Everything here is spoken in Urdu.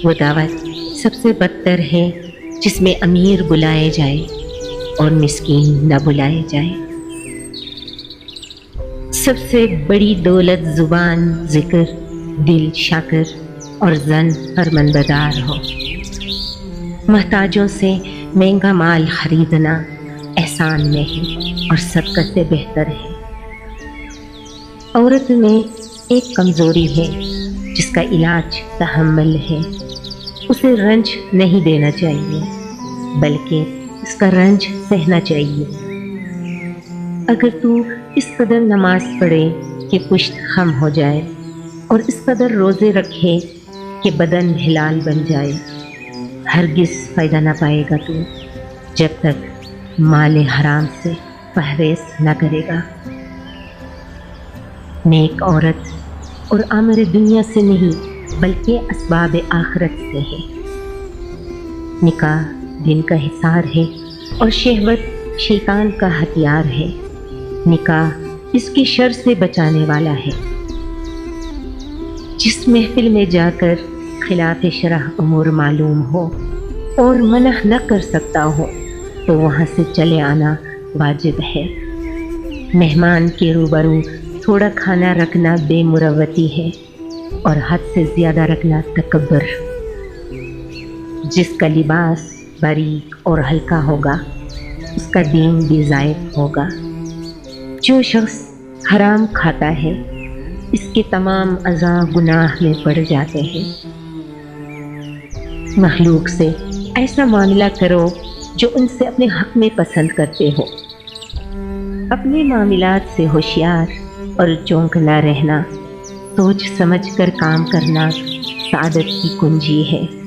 وہ دعوت سب سے بدتر ہے جس میں امیر بلائے جائے اور مسکین نہ بلائے جائے۔ سب سے بڑی دولت زبان ذکر، دل شاکر اور زن فرمانبردار ہو۔ محتاجوں سے مہنگا مال خریدنا احسان نہیں اور صدقہ سے بہتر ہے۔ عورت میں ایک کمزوری ہے جس کا علاج تحمل ہے۔ اسے رنج نہیں دینا چاہیے بلکہ اس کا رنج سہنا چاہیے۔ اگر تو اس قدر نماز پڑھے کہ پشت خم ہو جائے اور اس قدر روزے رکھے کہ بدن ہلال بن جائے، ہرگز فائدہ نہ پائے گا تو جب تک مال حرام سے پرہیز نہ کرے گا۔ نیک عورت اور عامر دنیا سے نہیں بلکہ اسباب آخرت سے ہے۔ نکاح دین کا حصار ہے اور شہوت شیطان کا ہتھیار ہے۔ نکاح اس کی شر سے بچانے والا ہے۔ جس محفل میں جا کر خلاف شرع امور معلوم ہو اور منع نہ کر سکتا ہو تو وہاں سے چلے آنا واجب ہے۔ مہمان کے روبرو تھوڑا کھانا رکھنا بے مروتی ہے اور حد سے زیادہ رکھنا تکبر۔ جس کا لباس باریک اور ہلکا ہوگا اس کا دین بھی زائد ہوگا۔ جو شخص حرام کھاتا ہے اس کے تمام اعضاء گناہ میں پڑ جاتے ہیں۔ مخلوق سے ایسا معاملہ کرو جو ان سے اپنے حق میں پسند کرتے ہو۔ اپنے معاملات سے ہوشیار اور چونکنا رہنا، سوچ سمجھ کر کام کرنا سعادت کی کنجی ہے۔